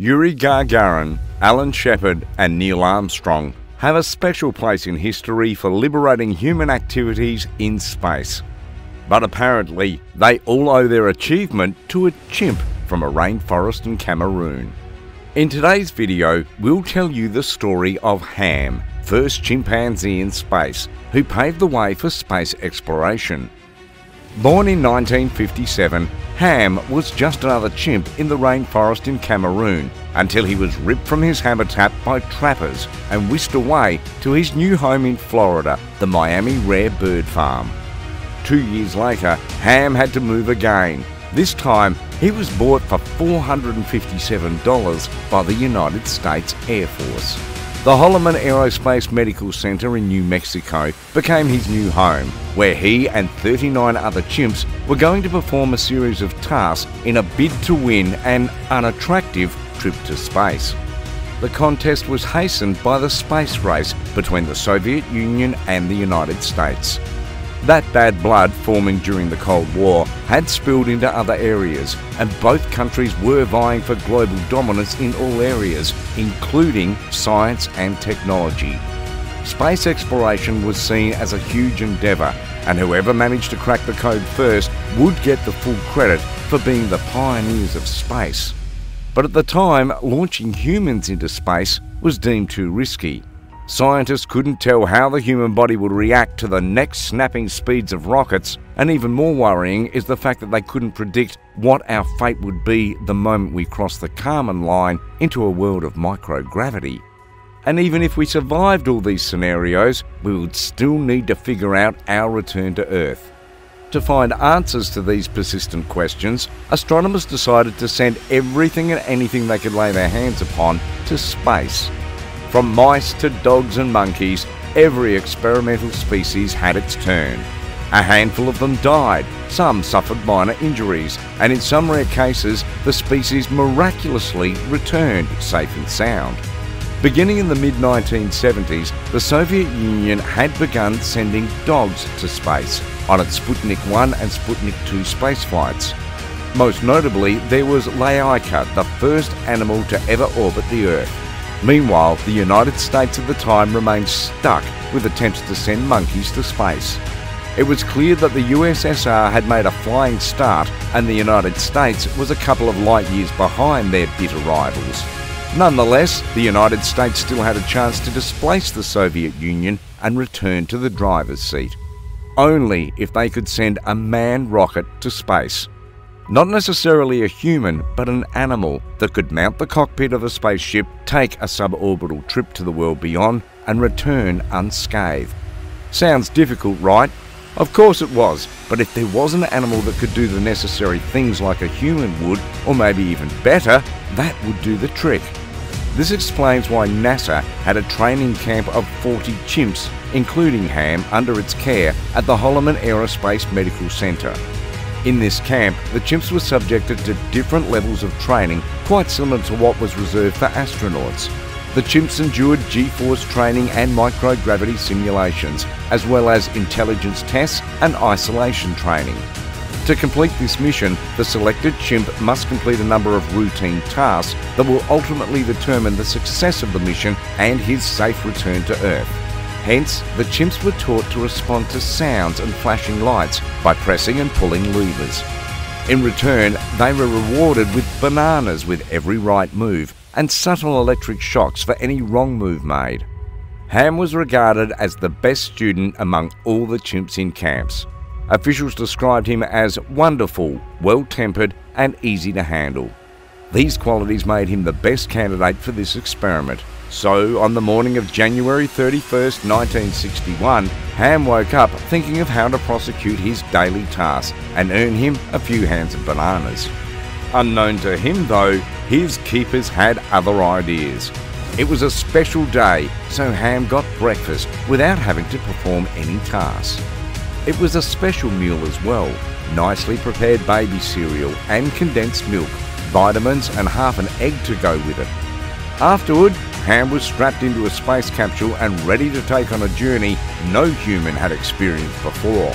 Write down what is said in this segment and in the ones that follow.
Yuri Gagarin, Shepard and Neil Armstrong have a special place in history for liberating human activities in space. But apparently, they all owe their achievement to a chimp from a rainforest in Cameroon. In today's video, we'll tell you the story of Ham, first chimpanzee in space, who paved the way for space exploration. Born in 1957, Ham was just another chimp in the rainforest in Cameroon until he was ripped from his habitat by trappers and whisked away to his new home in Florida, the Miami Rare Bird Farm. 2 years later, Ham had to move again. This time, he was bought for $457 by the United States Air Force. The Holloman Aerospace Medical Center in New Mexico became his new home, where he and 39 other chimps were going to perform a series of tasks in a bid to win an unattractive trip to space. The contest was hastened by the space race between the Soviet Union and the United States. That bad blood forming during the Cold War had spilled into other areas, and both countries were vying for global dominance in all areas, including science and technology. Space exploration was seen as a huge endeavour, and whoever managed to crack the code first would get the full credit for being the pioneers of space. But at the time, launching humans into space was deemed too risky. Scientists couldn't tell how the human body would react to the neck-snapping speeds of rockets, and even more worrying is the fact that they couldn't predict what our fate would be the moment we crossed the Kármán line into a world of microgravity. And even if we survived all these scenarios, we would still need to figure out our return to Earth. To find answers to these persistent questions, astronomers decided to send everything and anything they could lay their hands upon to space. From mice to dogs and monkeys, every experimental species had its turn. A handful of them died, some suffered minor injuries, and in some rare cases, the species miraculously returned safe and sound. Beginning in the mid-1970s, the Soviet Union had begun sending dogs to space on its Sputnik 1 and Sputnik 2 space flights. Most notably, there was Laika, the first animal to ever orbit the Earth. Meanwhile, the United States at the time remained stuck with attempts to send monkeys to space. It was clear that the USSR had made a flying start, and the United States was a couple of light years behind their bitter rivals. Nonetheless, the United States still had a chance to displace the Soviet Union and return to the driver's seat. Only if they could send a manned rocket to space. Not necessarily a human, but an animal that could mount the cockpit of a spaceship, take a suborbital trip to the world beyond, and return unscathed. Sounds difficult, right? Of course it was, but if there was an animal that could do the necessary things like a human would, or maybe even better, that would do the trick. This explains why NASA had a training camp of 40 chimps, including Ham, under its care at the Holloman Aerospace Medical Center. In this camp, the chimps were subjected to different levels of training, quite similar to what was reserved for astronauts. The chimps endured G-force training and microgravity simulations, as well as intelligence tests and isolation training. To complete this mission, the selected chimp must complete a number of routine tasks that will ultimately determine the success of the mission and his safe return to Earth. Hence, the chimps were taught to respond to sounds and flashing lights by pressing and pulling levers. In return, they were rewarded with bananas with every right move and subtle electric shocks for any wrong move made. Ham was regarded as the best student among all the chimps in camps. Officials described him as wonderful, well-tempered and easy to handle. These qualities made him the best candidate for this experiment. So, on the morning of January 31st, 1961, Ham woke up thinking of how to prosecute his daily task and earn him a few hands of bananas. Unknown to him though, his keepers had other ideas. It was a special day, so Ham got breakfast without having to perform any tasks. It was a special meal as well, nicely prepared baby cereal and condensed milk, vitamins and half an egg to go with it. Afterward, Ham was strapped into a space capsule and ready to take on a journey no human had experienced before.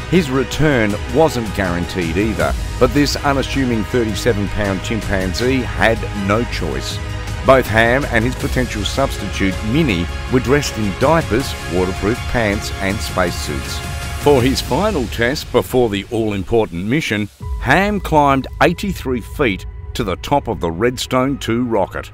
His return wasn't guaranteed either, But this unassuming 37-pound chimpanzee had no choice. Both Ham and his potential substitute, Minnie, were dressed in diapers, waterproof pants and spacesuits. For his final test before the all-important mission, Ham climbed 83 feet to the top of the Redstone 2 rocket.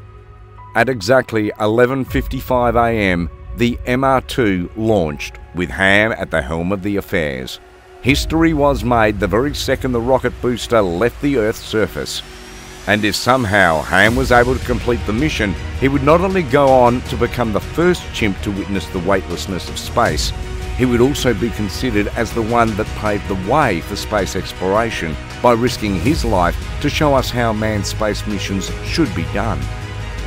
At exactly 11:55 a.m, the MR2 launched, with Ham at the helm of the affairs. History was made the very second the rocket booster left the Earth's surface. And if somehow Ham was able to complete the mission, he would not only go on to become the first chimp to witness the weightlessness of space, he would also be considered as the one that paved the way for space exploration by risking his life to show us how manned space missions should be done.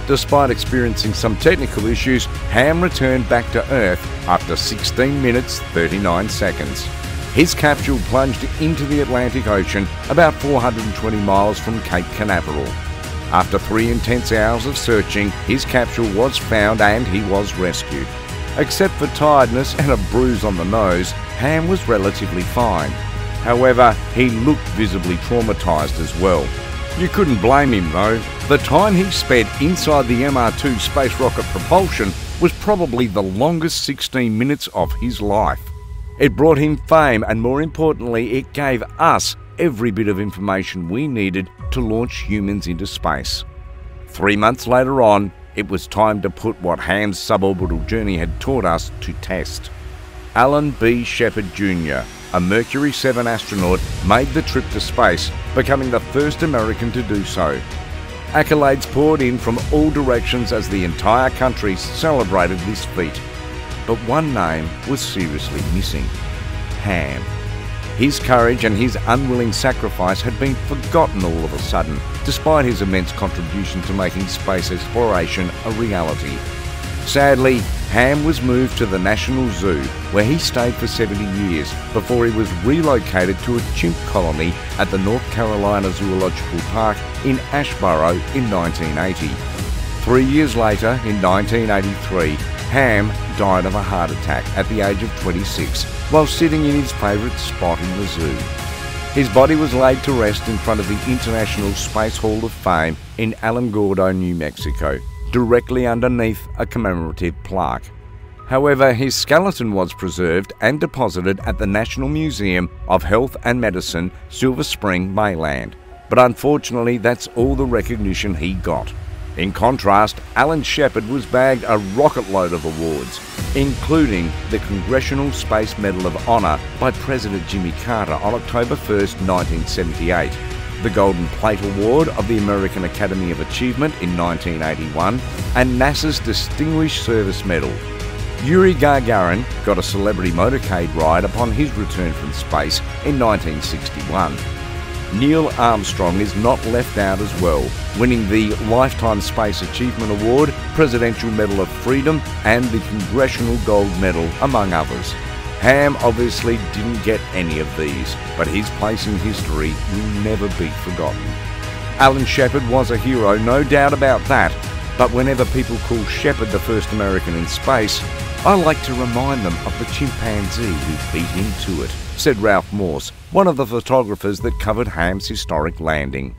Despite experiencing some technical issues, Ham returned back to Earth after 16 minutes 39 seconds. His capsule plunged into the Atlantic Ocean about 420 miles from Cape Canaveral. After 3 intense hours of searching, his capsule was found and he was rescued. Except for tiredness and a bruise on the nose, Ham was relatively fine. However, he looked visibly traumatised as well. You couldn't blame him though. The time he spent inside the MR2 space rocket propulsion was probably the longest 16 minutes of his life. It brought him fame, and more importantly, it gave us every bit of information we needed to launch humans into space. 3 months later on, it was time to put what Ham's suborbital journey had taught us to test. Alan B. Shepard Jr., a Mercury 7 astronaut, made the trip to space, becoming the first American to do so. Accolades poured in from all directions as the entire country celebrated this feat. But one name was seriously missing: Ham. His courage and his unwilling sacrifice had been forgotten all of a sudden, despite his immense contribution to making space exploration a reality. Sadly, Ham was moved to the National Zoo, where he stayed for 70 years before he was relocated to a chimp colony at the North Carolina Zoological Park in Asheboro in 1980. 3 years later, in 1983, Ham died of a heart attack at the age of 26 while sitting in his favourite spot in the zoo. His body was laid to rest in front of the International Space Hall of Fame in Alamogordo, New Mexico, directly underneath a commemorative plaque. However, his skeleton was preserved and deposited at the National Museum of Health and Medicine, Silver Spring, Maryland. But unfortunately, that's all the recognition he got. In contrast, Alan Shepard was bagged a rocket load of awards, including the Congressional Space Medal of Honor by President Jimmy Carter on October 1, 1978, the Golden Plate Award of the American Academy of Achievement in 1981, and NASA's Distinguished Service Medal. Yuri Gagarin got a celebrity motorcade ride upon his return from space in 1961. Neil Armstrong is not left out as well, winning the Lifetime Space Achievement Award, Presidential Medal of Freedom and the Congressional Gold Medal, among others. Ham obviously didn't get any of these, but his place in history will never be forgotten. Alan Shepard was a hero, no doubt about that, but whenever people call Shepard the first American in space, I like to remind them of the chimpanzee who beat him to it, said Ralph Morse, one of the photographers that covered Ham's historic landing.